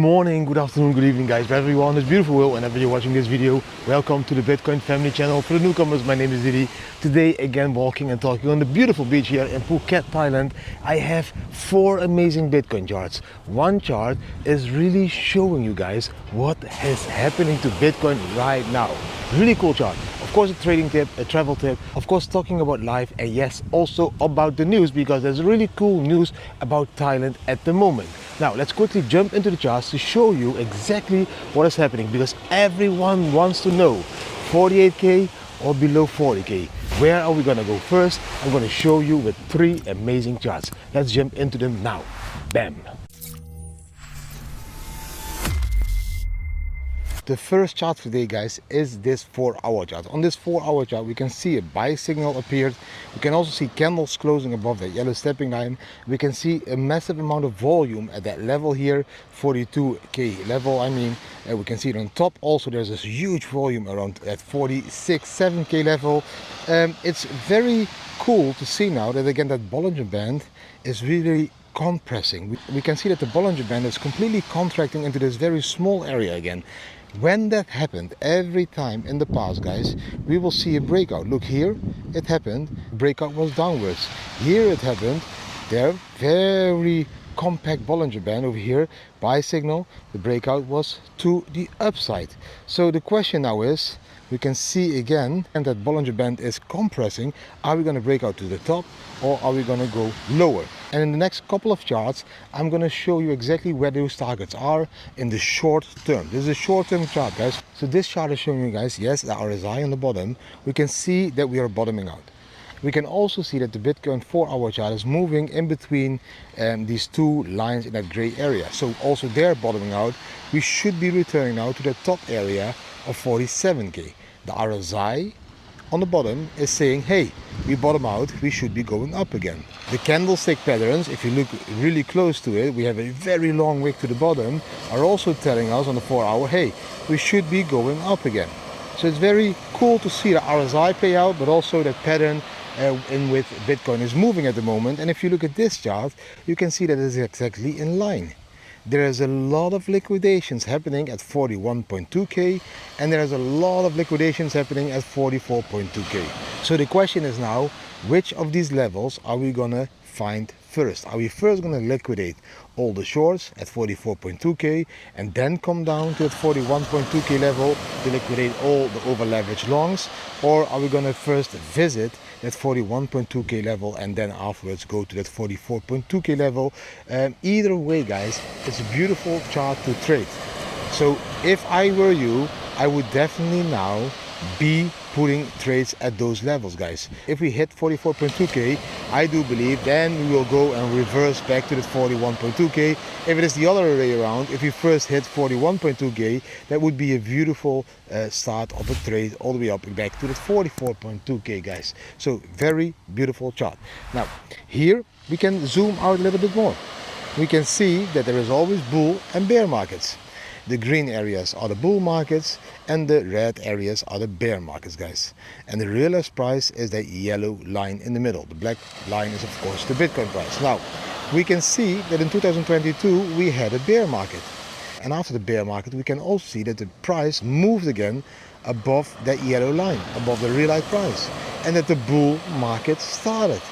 morning, good afternoon, good evening guys, wherever you are in this beautiful world, whenever you're watching this video, welcome to the Bitcoin family channel. For the newcomers, my name is Didi. Today again walking and talking on the beautiful beach here in Phuket, Thailand. I have 4 amazing Bitcoin charts. One chart is really showing you guys what is happening to Bitcoin right now. Really cool chart. Of course, a trading tip, a travel tip, of course talking about life, and yes, also about the news, because there's really cool news about Thailand at the moment. Now let's quickly jump into the charts to show you exactly what is happening, because everyone wants to know 48k or below 40k. Where are we gonna go first? I'm gonna show you with 3 amazing charts. Let's jump into them now. Bam! The first chart today, guys, is this 4-hour chart. On this 4-hour chart, we can see a buy signal appeared. We can also see candles closing above that yellow stepping line. We can see a massive amount of volume at that level here, 42k level. We can see it on top. Also, there's this huge volume around at 7k level. It's very cool to see now that again that Bollinger Band is really compressing. We can see that the Bollinger Band is completely contracting into this very small area again. When that happened, every time in the past, guys, we will see a breakout. Look here, it happened, breakout was downwards. Here it happened, there, very compact Bollinger Band over here, buy signal, the breakout was to the upside. So the question now is, we can see again and that Bollinger Band is compressing. Are we going to break out to the top or are we going to go lower? And in the next couple of charts, I'm going to show you exactly where those targets are in the short term. This is a short-term chart, guys. So this chart is showing you guys, yes, the RSI on the bottom. We can see that we are bottoming out. We can also see that the Bitcoin 4-hour chart is moving in between these 2 lines in that gray area. So also they're bottoming out. We should be returning now to the top area of 47k. The RSI on the bottom is saying, hey, we bottom out, we should be going up again. The candlestick patterns, if you look really close to it, we have a very long wick to the bottom, are also telling us on the 4-hour, hey, we should be going up again. So it's very cool to see the RSI play out, but also that pattern in which Bitcoin is moving at the moment. And if you look at this chart, you can see that it's exactly in line. There is a lot of liquidations happening at 41.2k, and there is a lot of liquidations happening at 44.2k. So the question is now, which of these levels are we gonna find first? Are we first gonna liquidate all the shorts at 44.2k and then come down to that 41.2k level to liquidate all the over leveraged longs, or are we gonna first visit that 41.2k level and then afterwards go to that 44.2k level? Either way, guys, it's a beautiful chart to trade. So if I were you, I would definitely now be putting trades at those levels, guys. If we hit 44.2k, I do believe then we will go and reverse back to the 41.2k. If it is the other way around, if we first hit 41.2k, that would be a beautiful start of a trade all the way up back to the 44.2k, guys. So very beautiful chart. Now here we can zoom out a little bit more. We can see that there is always bull and bear markets. The green areas are the bull markets and the red areas are the bear markets, guys. And the realized price is that yellow line in the middle. The black line is of course the Bitcoin price. Now we can see that in 2022 we had a bear market, and after the bear market we can also see that the price moved again above that yellow line, above the realized price, and that the bull market started.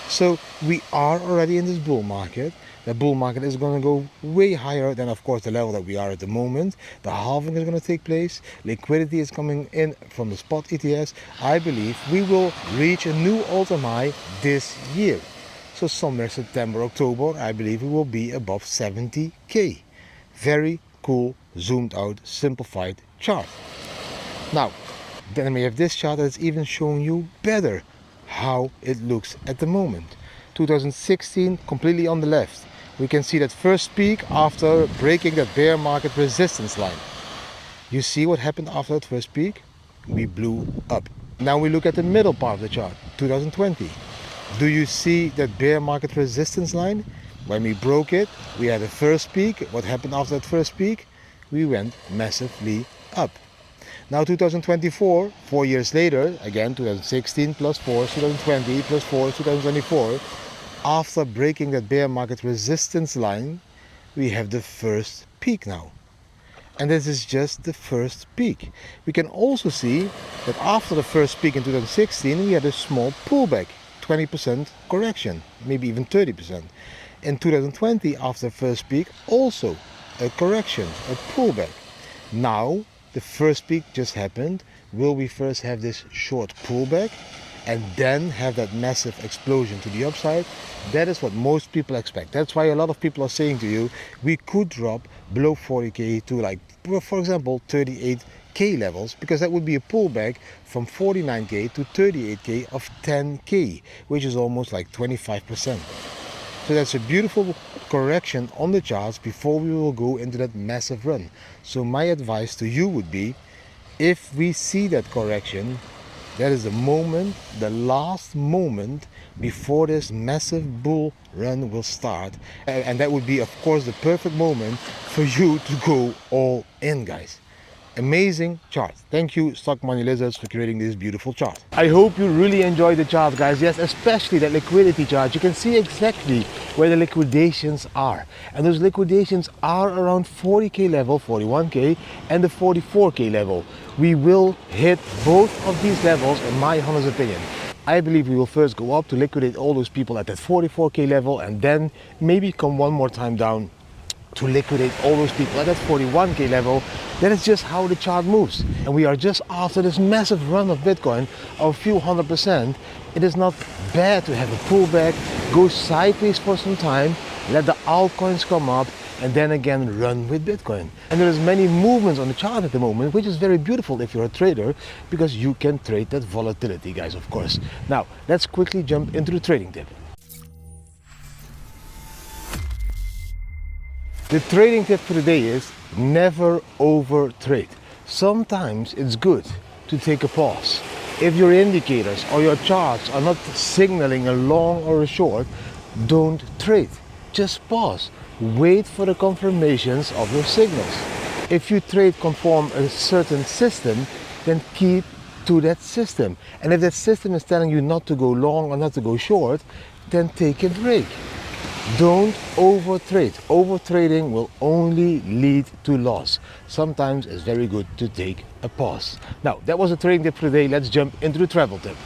So we are already in this bull market. The bull market is going to go way higher than, of course, the level that we are at the moment. The halving is going to take place. Liquidity is coming in from the spot ETS. I believe we will reach a new all-time high this year. So somewhere September, October, I believe we will be above 70k. Very cool, zoomed out, simplified chart. Now, then we have this chart that's even showing you better how it looks at the moment. 2016, completely on the left. We can see that first peak after breaking that bear market resistance line. You see what happened after that first peak? We blew up. Now we look at the middle part of the chart, 2020. Do you see that bear market resistance line? When we broke it, we had a first peak. What happened after that first peak? We went massively up. Now 2024, 4 years later, again 2016 plus 4, 2020 plus 4, 2024, after breaking that bear market resistance line, we have the first peak now. And this is just the first peak. We can also see that after the first peak in 2016, we had a small pullback, 20% correction, maybe even 30%. In 2020, after the first peak, also a correction, a pullback. Now, the first peak just happened. Will we first have this short pullback and then have that massive explosion to the upside? That is what most people expect. That's why a lot of people are saying to you, we could drop below 40k to, like, for example, 38k levels, because that would be a pullback from 49k to 38k of 10k, which is almost like 25%. So that's a beautiful correction on the charts before we will go into that massive run. So my advice to you would be, if we see that correction, that is the moment, the last moment before this massive bull run will start. And that would be, of course, the perfect moment for you to go all in, guys. Amazing chart. Thank you, Stock Money Lizards, for creating this beautiful chart. I hope you really enjoyed the chart, guys. Yes, especially that liquidity chart. You can see exactly where the liquidations are. And those liquidations are around 40k level, 41k, and the 44k level. We will hit both of these levels, in my honest opinion. I believe we will first go up to liquidate all those people at that 44k level, and then maybe come one more time down to liquidate all those people at that 41k level. That is just how the chart moves. And we are just after this massive run of Bitcoin of a few 100%. It is not bad to have a pullback, go sideways for some time, let the altcoins come up, and then again run with Bitcoin. And there is many movements on the chart at the moment, which is very beautiful if you're a trader, because you can trade that volatility, guys, of course. Now, let's quickly jump into the trading tip. The trading tip for the day is never over trade. Sometimes it's good to take a pause. If your indicators or your charts are not signaling a long or a short, don't trade. Just pause. Wait for the confirmations of your signals. If you trade conform a certain system, then keep to that system. And if that system is telling you not to go long or not to go short, then take a break. Don't overtrade. Overtrading will only lead to loss. Sometimes it's very good to take a pause. Now, that was the trading tip for today. Let's jump into the travel tip.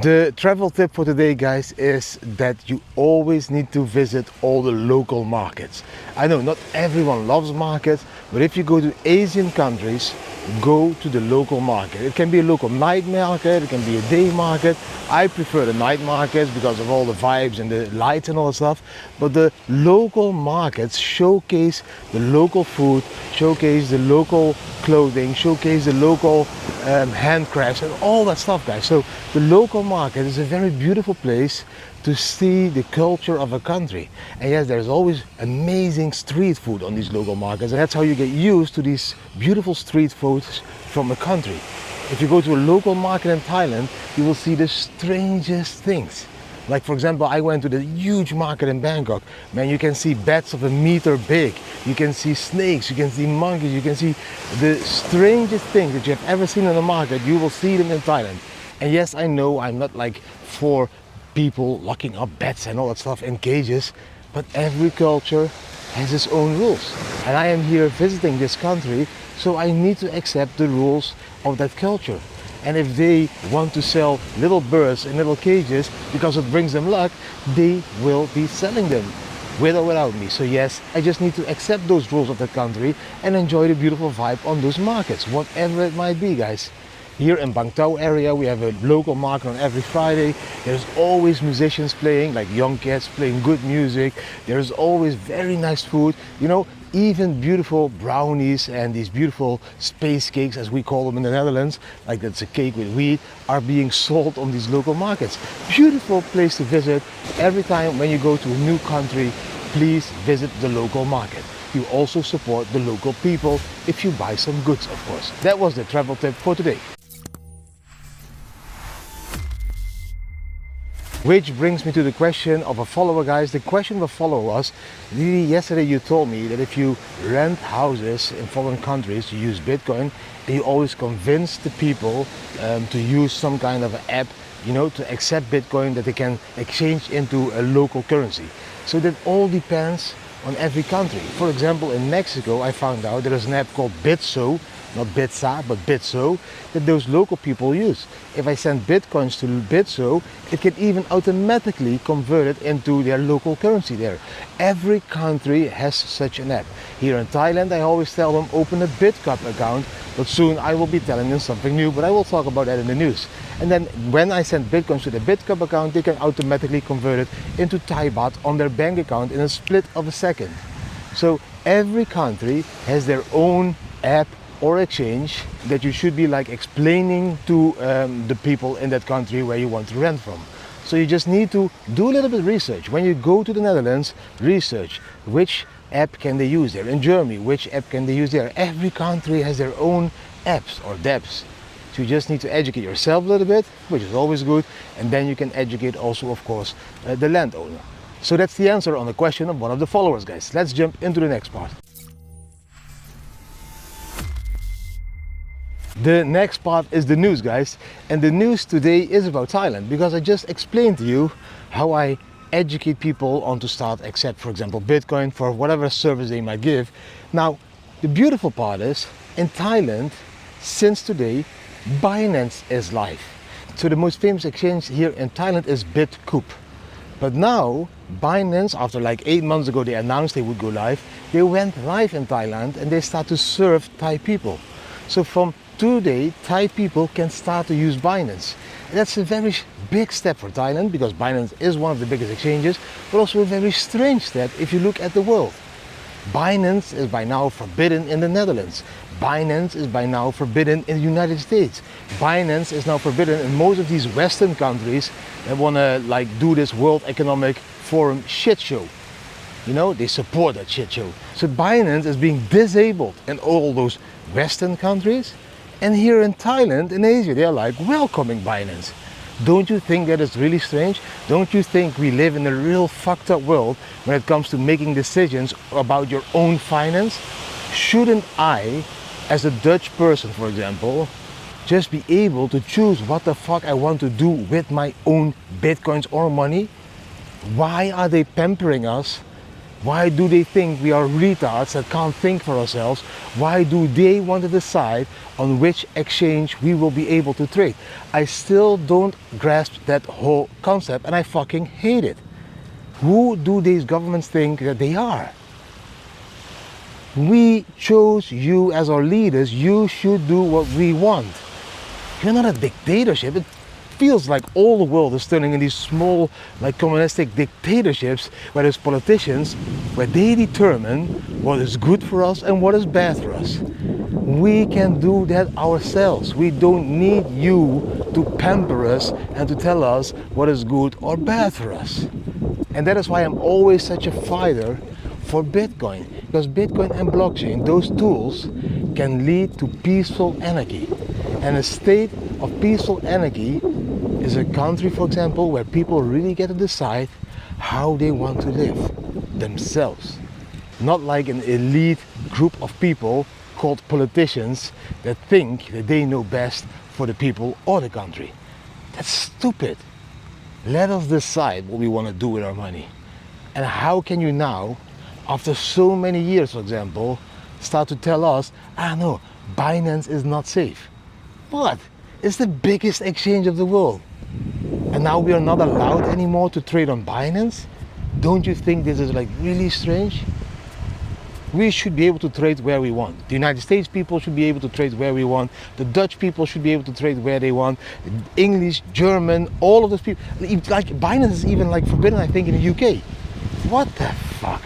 The travel tip for today, guys, is that you always need to visit all the local markets. I know not everyone loves markets, but if you go to Asian countries, go to the local market. It can be a local night market, it can be a day market. I prefer the night markets because of all the vibes and the lights and all that stuff. But the local markets showcase the local food, showcase the local clothing, showcase the local handcrafts and all that stuff, guys. So the local market is a very beautiful place to see the culture of a country. And yes, there's always amazing street food on these local markets, and that's how you get used to these beautiful street foods from a country. If you go to a local market in Thailand, you will see the strangest things. Like, for example, I went to the huge market in Bangkok. Man, you can see bats of a meter big. You can see snakes, you can see monkeys, you can see the strangest things that you have ever seen in a market. You will see them in Thailand. And yes, I know I'm not like for people locking up bats and all that stuff in cages, but every culture has its own rules. And I am here visiting this country, so I need to accept the rules of that culture. And if they want to sell little birds in little cages because it brings them luck, they will be selling them, with or without me. So yes, I just need to accept those rules of that country and enjoy the beautiful vibe on those markets, whatever it might be, guys. Here in Bang Tao area, we have a local market on every Friday. There's always musicians playing, like young cats playing good music. There's always very nice food. You know, even beautiful brownies and these beautiful space cakes, as we call them in the Netherlands, like that's a cake with wheat, are being sold on these local markets. Beautiful place to visit. Every time when you go to a new country, please visit the local market. You also support the local people if you buy some goods, of course. That was the travel tip for today. Which brings me to the question of a follower, guys. The question of a follower was, really, yesterday you told me that if you rent houses in foreign countries, you use Bitcoin, and you always convince the people to use some kind of an app you know, to accept Bitcoin that they can exchange into a local currency. So that all depends on every country. For example, in Mexico, I found out there is an app called Bitso, not Bitsa, but Bitso, that those local people use. If I send Bitcoins to Bitso, it can even automatically convert it into their local currency there. Every country has such an app. Here in Thailand, I always tell them open a BitCup account, but soon I will be telling them something new, but I will talk about that in the news. And then when I send Bitcoins to the BitCup account, they can automatically convert it into Thai baht on their bank account in a split of a second. So every country has their own app or exchange that you should be like explaining to the people in that country where you want to rent from. So you just need to do a little bit of research. When you go to the Netherlands, research which app can they use there. In Germany, which app can they use there. Every country has their own apps or dApps. So you just need to educate yourself a little bit, which is always good, and then you can educate also, of course, the landowner. So that's the answer on the question of one of the followers, guys. Let's jump into the next part. The next part is the news, guys, and the news today is about Thailand, because I just explained to you how I educate people on to start accept, for example, Bitcoin for whatever service they might give. Now, the beautiful part is, in Thailand, since today, Binance is live. So the most famous exchange here in Thailand is Bitcoop. But now, Binance, after like 8 months ago, they announced they would go live. They went live in Thailand and they start to serve Thai people. So from today, Thai people can start to use Binance. And that's a very big step for Thailand, because Binance is one of the biggest exchanges, but also a very strange step if you look at the world. Binance is by now forbidden in the Netherlands. Binance is by now forbidden in the United States. Binance is now forbidden in most of these Western countries that want to like do this World Economic Forum shit show. You know, they support that shit show. So Binance is being disabled in all those Western countries. And here in Thailand, in Asia, they're like welcoming Binance. Don't you think that is really strange? Don't you think we live in a real fucked up world when it comes to making decisions about your own finance? Shouldn't I, as a Dutch person, for example, just be able to choose what the fuck I want to do with my own Bitcoins or money? Why are they pampering us? Why do they think we are retards that can't think for ourselves? Why do they want to decide on which exchange we will be able to trade? I still don't grasp that whole concept, and I fucking hate it. Who do these governments think that they are? We chose you as our leaders. You should do what we want. You're not a dictatorship. It feels like all the world is turning in these small, like communistic dictatorships, where there's politicians, where they determine what is good for us and what is bad for us. We can do that ourselves. We don't need you to pamper us and to tell us what is good or bad for us. And that is why I'm always such a fighter for Bitcoin, because Bitcoin and blockchain, those tools, can lead to peaceful anarchy. And a state of peaceful anarchy is a country, for example, where people really get to decide how they want to live themselves. Not like an elite group of people called politicians that think that they know best for the people or the country. That's stupid. Let us decide what we want to do with our money. And how can you now, after so many years, for example, start to tell us, no, Binance is not safe? What? It's the biggest exchange of the world. And now we are not allowed anymore to trade on Binance? Don't you think this is like really strange? We should be able to trade where we want. The United States people should be able to trade where we want. The Dutch people should be able to trade where they want. English, German, all of those people. Like Binance is even like forbidden, I think, in the UK. What the fuck?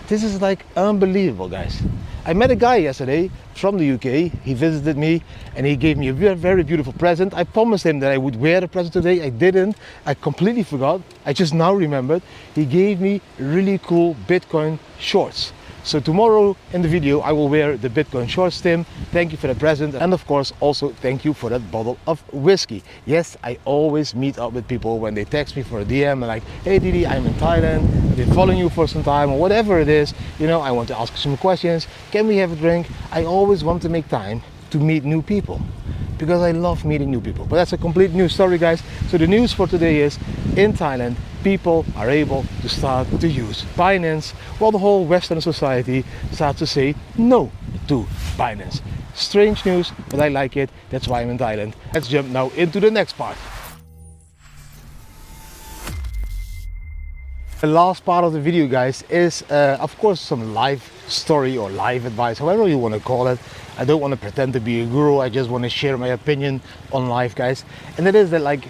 This is like unbelievable, guys. I met a guy yesterday from the UK. He visited me and he gave me a very, very beautiful present. I promised him that I would wear the present today. I didn't. I completely forgot. I just now remembered. He gave me really cool Bitcoin shorts. So tomorrow in the video I will wear the Bitcoin shorts, Tim. Thank you for the present, and of course also thank you for that bottle of whiskey. Yes, I always meet up with people when they text me for a DM and like, hey Didi, I'm in Thailand, I've been following you for some time, or whatever it is, you know, I want to ask you some questions, can we have a drink? I always want to make time to meet new people, because I love meeting new people. But that's a complete new story, guys. So the news for today is, in Thailand, people are able to start to use Binance, while the whole Western society starts to say no to Binance. Strange news, but I like it. That's why I'm in Thailand. Let's jump now into the next part. The last part of the video, guys, is of course some life story or life advice, however you want to call it. I don't want to pretend to be a guru. I just want to share my opinion on life, guys. And it is that, like,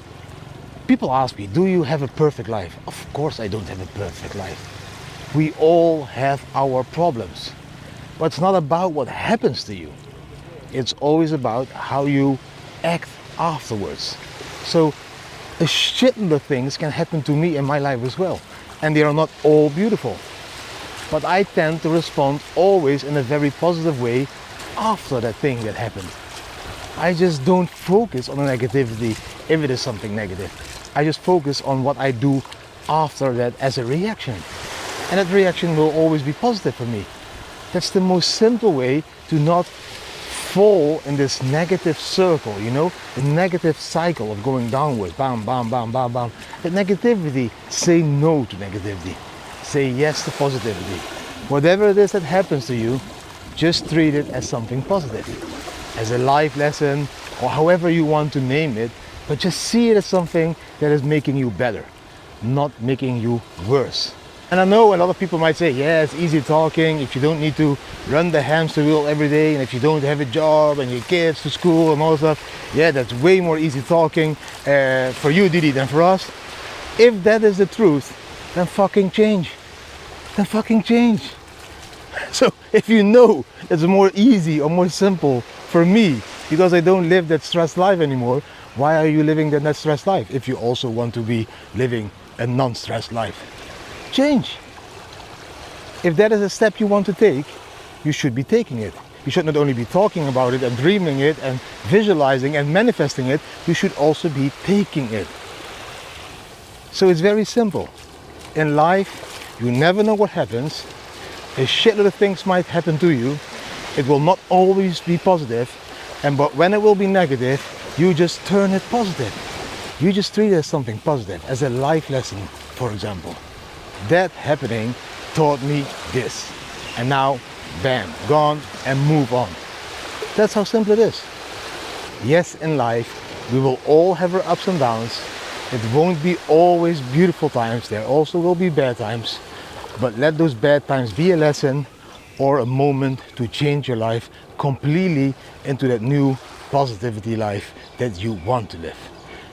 people ask me, do you have a perfect life? Of course I don't have a perfect life. We all have our problems. But it's not about what happens to you. It's always about how you act afterwards. So a shitload of things can happen to me in my life as well. And they are not all beautiful. But I tend to respond always in a very positive way after that thing that happened. I just don't focus on the negativity if it is something negative. I just focus on what I do after that as a reaction. And that reaction will always be positive for me. That's the most simple way to not fall in this negative circle, you know, the negative cycle of going downwards, bam, bam, bam, bam, bam. That negativity, say no to negativity. Say yes to positivity. Whatever it is that happens to you, just treat it as something positive, as a life lesson, or however you want to name it, but just see it as something that is making you better, not making you worse. And I know a lot of people might say, yeah, it's easy talking if you don't need to run the hamster wheel every day, and if you don't have a job and your kids to school and all that stuff. Yeah, that's way more easy talking for you, Didi, than for us. If that is the truth, then fucking change. Then fucking change. So if you know it's more easy or more simple for me because I don't live that stressed life anymore, why are you living that stressed life if you also want to be living a non-stressed life? Change. If that is a step you want to take, you should be taking it. You should not only be talking about it and dreaming it and visualizing and manifesting it, you should also be taking it. So it's very simple. In life, you never know what happens. A shitload of things might happen to you. It will not always be positive, but when it will be negative, you just turn it positive. You just treat it as something positive, as a life lesson, for example. That happening taught me this, and now bam, gone, and move on. That's how simple it is. Yes, in life we will all have our ups and downs. It won't be always beautiful times. There also will be bad times, but let those bad times be a lesson or a moment to change your life completely into that new positivity life that you want to live.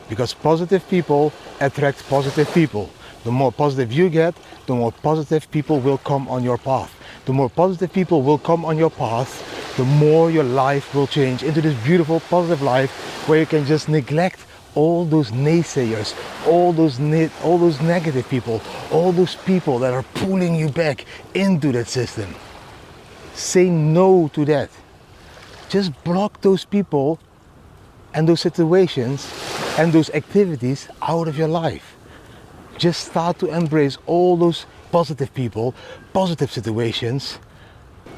Because positive people attract positive people. The more positive you get, the more positive people will come on your path. The more positive people will come on your path, the more your life will change into this beautiful positive life where you can just neglect all those naysayers, all those negative people, all those people that are pulling you back into that system. Say no to that. Just block those people and those situations and those activities out of your life. Just start to embrace all those positive people, positive situations.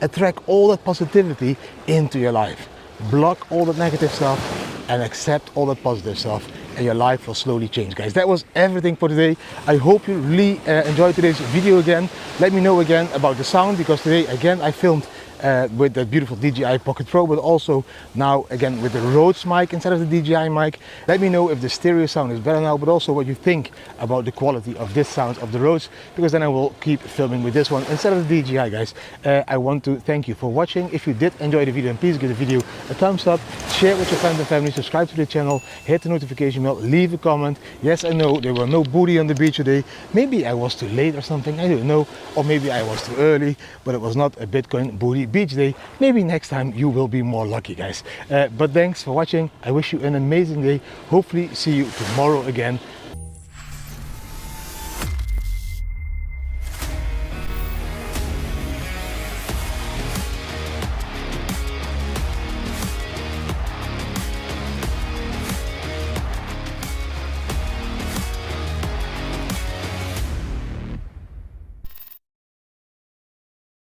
Attract all that positivity into your life. Block all that negative stuff and accept all that positive stuff, and your life will slowly change, guys. That was everything for today. I hope you really enjoyed today's video again. Let me know again about the sound, because today again I filmed with the beautiful DJI Pocket Pro, but also now again with the Rhodes mic instead of the DJI mic. Let me know if the stereo sound is better now, but also what you think about the quality of this sound of the Rhodes, because then I will keep filming with this one instead of the DJI, guys. I want to thank you for watching. If you did enjoy the video, then please give the video a thumbs up, share with your friends and family, subscribe to the channel, hit the notification bell, leave a comment. Yes, I know there were no booty on the beach today. Maybe I was too late or something, I don't know, or maybe I was too early, but it was not a Bitcoin booty beach day. Maybe next time you will be more lucky, guys. But thanks for watching. I wish you an amazing day. Hopefully see you tomorrow again.